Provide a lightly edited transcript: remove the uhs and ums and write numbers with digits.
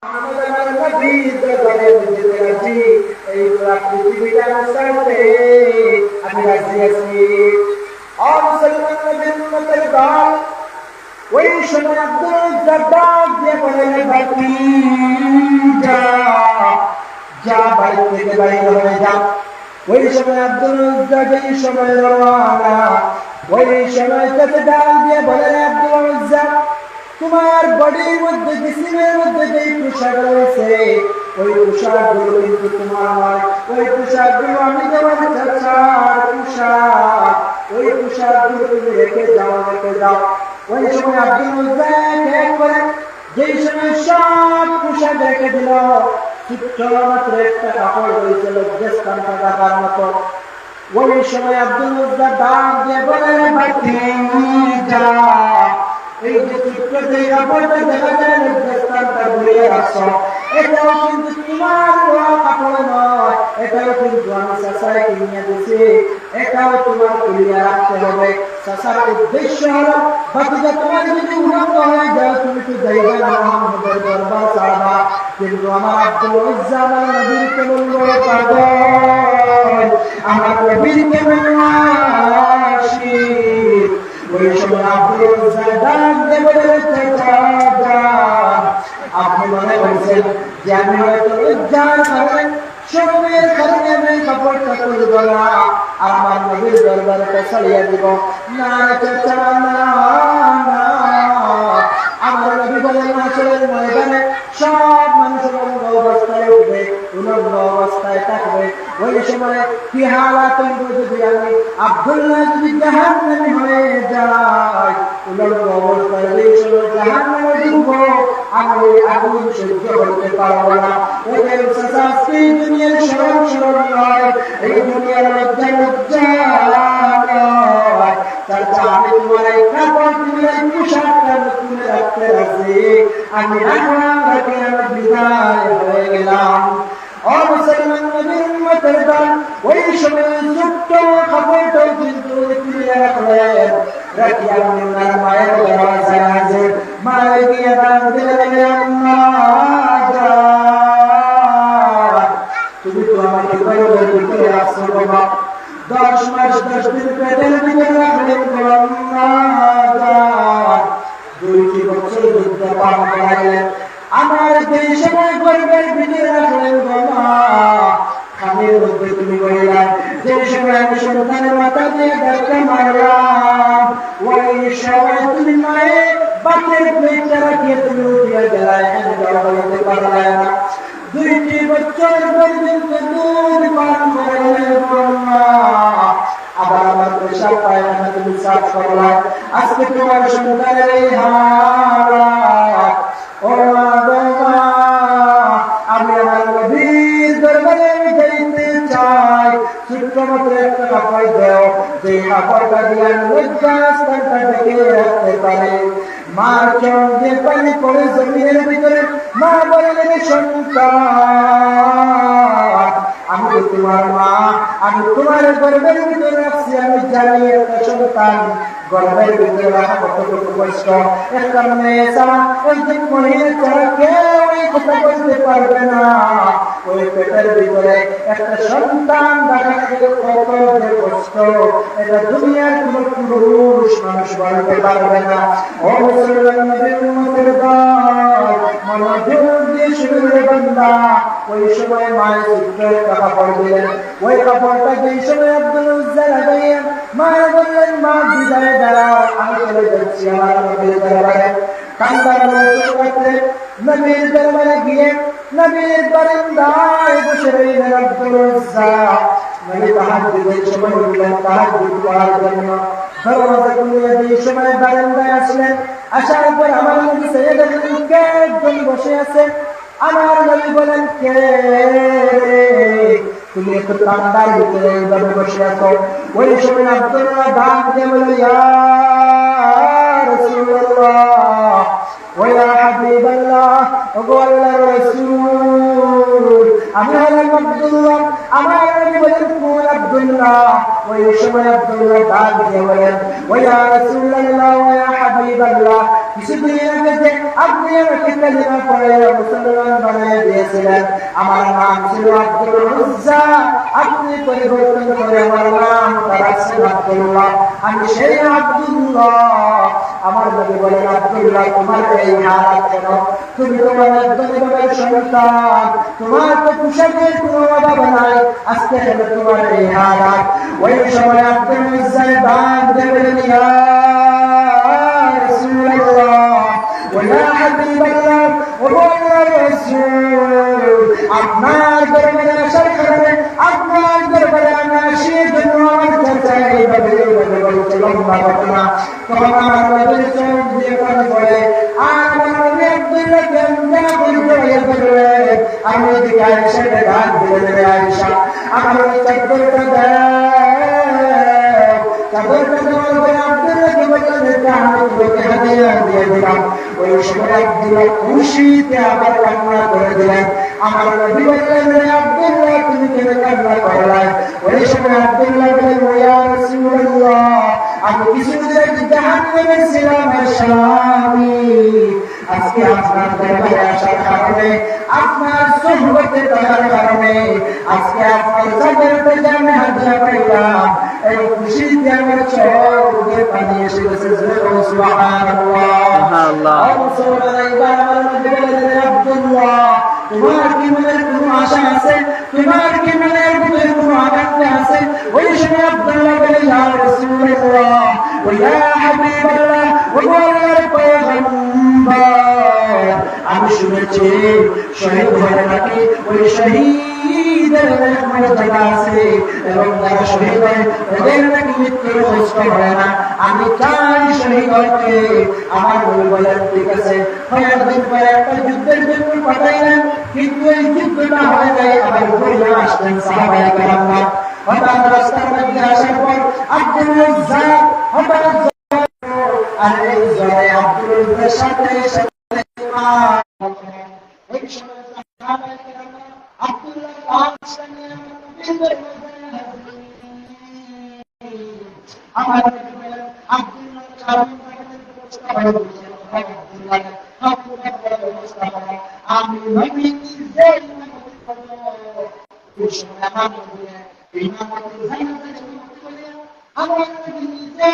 আমাদের নবী দরবারে যেতে রাজি, এই পুরা পৃথিবীটা ছাড়তে আমি রাজি আছি। আর মুসলমান নবীর উম্মতের দল ওই সময় আব্দুল জাদ্দাদ দিয়ে বলেন, যা যা বাড়ি থেকে বাইরে হয়ে যা। ওই সময় আব্দুল উজ্জা যেই সময় রওনা, ওই সময় তাকে ডাল দিয়ে বলেন, আব্দুল উজ্জা তোমার বডির মধ্যে জিসিমের মধ্যে যেই পোশাক রয়েছে ওই পোশাকগুলো কিন্তু তোমার নয়, ওই পোশাকগুলো আমি তোমার চাচার পোশাক, ওই পোশাকগুলো তুমি রেখে যাও, রেখে যাও। ওই সময় আব্দুল উজ্জা এক করে যেই সময় সব পোশাক রেখে দিল, মাত্র একটা কাপড় হয়েছিল দেশখানটা দেখার মতো। ওই সময় আব্দুল উজ্জা ডাক দিয়ে বলেন, যা এই যে চিত্র যে কাপড়টা দেখা যায় দেশখানটা ঘুরিয়ে রাখছো, এটাও কিন্তু তোমার কাপড় নয়, এটাও কিন্তু আমি চাচায় কিনে দিছি, এটাও তোমার খুলিয়ে রাখতে হবে। চাচার উদ্দেশ্য হলো বাকিটা তোমার যদি উন্নত হয়ে যায় তুমি তো যাইবে না মোহাম্মদের দরবার ছাড়বা, কিন্তু আমার আব্দুল উজ্জা আমার নবীরকে বলবো পাগল, আমার নবীরকে বলবো আশিক। ওই সময় আব্দুল উজ্জা ডাক দিয়ে বলেছে, আপনি মনে করছেন যে আমি হয়তো উজ্জার কারণে শরমের কারণে আমি কাপড়টা তুলব না আর আমার নবীর দরবারে ছাড়িয়ে দিব? না চাচা, না, আমার নবী বলেন আসলের ময়দানে সব মানুষের অঙ্গ অবস্থায় উঠবে, উলঙ্গ অবস্থায় থাকবে। ওই সময় কি হালাত যদি আমি আব্দুল্লাহ যদি জাহান্নামী হয়ে যাই, উলঙ্গ অবস্থায় ওই সময় জাহান্নামে ডুববো, আমি ওই আগুন সহ্য করতে পারবো না। ওদের আজকে এই দুনিয়ার সরল সরল নয়, এই দুনিয়ার লজ্জা লজ্জা নয়। চাচা আমি তোমার এই কাপড় তোমার এই পোশাকটা তুলে রাখতে রাখছি, আমি রাখলাম, রাখে আমি বিদায় হয়ে গেলাম। মুসলমান নবীর উম্মতের দল ওই সময় ছোট্ট কাপড়টাও কিন্তু তুলে রাখলেন, রাখিয়া ওনার মায়ের দরওয়াজায় হাজির। মায়ের গিয়ে ডাক দিলেন, তুমি তো আমাকে গর্বের ভিতরে রাখছো বাবা, 10 মাস 10 দিন পেটের ভিতরে রাখলেন, 2 বছর যুদ্ধ পার করাইলেন, আমার যেই সময় গর্বের ভিতরে রাখলেন বাবা, খামের মধ্যে তুমি বললেন, যে সময় আমি সন্তানের মাথা দিয়ে ধাক্কা মারলাম, ওই সময় তুমি মায়ের বাপের পেটটা রাখিয়ে তুমি উঠিয়ে গেলায়, বলতে পারলে না। 2 বছর পর্যন্ত দুধ পান করলেন আবার আমার পেশাব পায় না, তুমি সাফ করলাম। আজকে তোমার সন্তানের এই হালাত, ও মা, আমি আমার নবীর দরবারে যাইতে চাই, শুধুমাত্র একটা কাপড় দাও, যে কাপড়টা দিয়ে আমি লজ্জাস্থানটা ঢেকে রাখতে পারি। মার চোখ দিয়ে পানি পড়ে জমিনের ভিতরে, মা বললেন, সন্তান আমি তো তোমার মা, আমি তোমার গর্বের ভিতরে রাখছি, আমি জানি একটা সন্তান গর্বের ভিতরে রাখা কতটুকু কষ্ট। একটা মেয়ে ছাড়া, একজন মহিলা ছাড়া কেউ এই কথা বলতে পারবে না। ওই পেটের ভিতরে একটা সন্তান দেখা কত যে কষ্ট, এটা দুনিয়ার কোন পুরুষ মানুষ বলতে পারবে না। ও মুসলমান নবীর উম্মতের দল, মনোযোগ দিয়ে শুনলে বান্দা, ওই সময় মায়ের চিত্রের কাপড় দিলেন, ওই কাপড়টা যেই সময় আব্দুল উজ্জা লাগাইয়া মায়ের বললেন, মা বিদায় দাঁড়াও, আমি চলে যাচ্ছি আমার নবীর দরবারে। কান্দার মতো নবীর দরবারে গিয়ে নবীর বারান্দায় বসে রইলেন আব্দুল উজ্জা। নবী তাহাজ্জুদের সময় উঠলেন তাহাজ্জুদ পড়ার জন্য, দরওয়াজা খুলে যেই সময় বারান্দায় আসলেন, আসার পর আমার নবী সাইয়েদা কে একজন বসে আছে। আমার নবী বলেন, কে তুমি এত ঠান্ডার ভিতরে এইভাবে বসে আছো? ওই সময় আব্দুল্লাহ ডাক দিয়ে বলে, ইয়া রাসূলুল্লাহ ওয়া ইয়া হাবিবাল্লাহ, ওগো আল্লাহর রাসূল, আমি হলাম আব্দুল্লাহ। আমার নবী বলেন, কোন আব্দুল্লাহ? ওই সময় আব্দুল্লাহ ডাক দিয়ে বলেন, ওয়া ইয়া রাসূলুল্লাহ ওয়া ইয়া হাবিবাল্লাহ, কিছুদিন আগে যে আপনি আমাকে কালিমা পড়ে মুসলমান বানিয়ে দিয়েছিলেন, আমার নাম ছিল আব্দুল উজ্জা, আপনি পরিবর্তন করে আমার নাম রাখছেন আব্দুল্লাহ। আমি সেই আব্দুল্লাহ। আমার নবী বলেন, আব্দুল্লাহ তোমার এই হালাত কেন? তুমি তোমার ধনী বাবার সন্তান, তোমার তো পোশাকের কোনো অভাব নাই, আজকে কেন তোমার এই হালাত? ওই সময় আব্দুল উজ্জার বাদ দেবেন, ইয়া রাসূলুল্লাহ ওয়া ইয়া হাবিবাল্লাহ, ও আল্লাহর রাসূল, আপনার দরবারে আসার কারণে, আপনার দরবারে আমি আসি জন্য আমার চাচা এইভাবে বলছে লম্বা ঘটনা। তখন আমার নবীর চোখ দিয়ে পানি পড়ে, আর আমার নবী আব্দুল্লাহকে আমি এদিকে আয়েশাকে ডাক দিলেন, আয়েশা আমার ওই চাদরটা দেয়, চাদরটা দেওয়ার পরে আব্দুল্লাহকে বললেন, আমি তোমাকে হাদিয়া দিয়ে দিলাম। ওই সময় আব্দুল্লাহ খুশিতে আবার কান্না করে দিলেন। আমার নবী বললেন, আব্দুল্লাহ তুমি কেন কান্না করলেন? ওই সময় আব্দুল্লাহ বলেন, ইয়া রাসূলুল্লাহ আমি কিছুদিন আগে জাহান্নামে ছিলাম স্বামী, আজকে আপনার দরবারে আসার কারণে, আপনার সুহবতে থাকার কারণে, আজকে আপনার চাদরটা যে আমি হাদিয়া পাইলাম, এই খুশিতে আমার চোখ দিয়ে পানি এসে গেছে। সুবহানাল্লাহ। আব্দুল্লাহ তোমার কি মনের কোনো আশা আছে? তোমার কি মনের ভিতরে কোনো আকাঙ্ক্ষা আছে? ওই সময় আব্দুল্লাহ বলে, ইয়া রাসূলুল্লাহ ওয়া ইয়া হাবিবাল্লাহ, ও আল্লাহর পয়গম্বর, আমি শুনেছি শহীদ হলে নাকি ওই শহীদের মর্যাদা আছে, এবং যারা শহীদ হয় ওদের নাকি মৃত্যুর কষ্ট হয় না। আমি চাই শহীদ হতে। আমার নবী বলেন, ঠিক আছে। কয়েকদিন পরে একটা যুদ্ধের জন্য পাঠাইলেন, কিন্তু এই যুদ্ধটা হয় নাই। আবার ঘুরে আসলেন সাহাবায়ে কেরামরা। হঠাৎ রাস্তার মধ্যে আসার পর আব্দুল উজ্জা হঠাৎ আর এই জ্বরে আব্দুল উজ্জার সাথে এই সময় সাহাবায়ে কেরামরা আব্দুল্লাহ লাশটা নিয়ে আমার আব্দুল্লাহ আমি নবী নিজেই আমার নিজে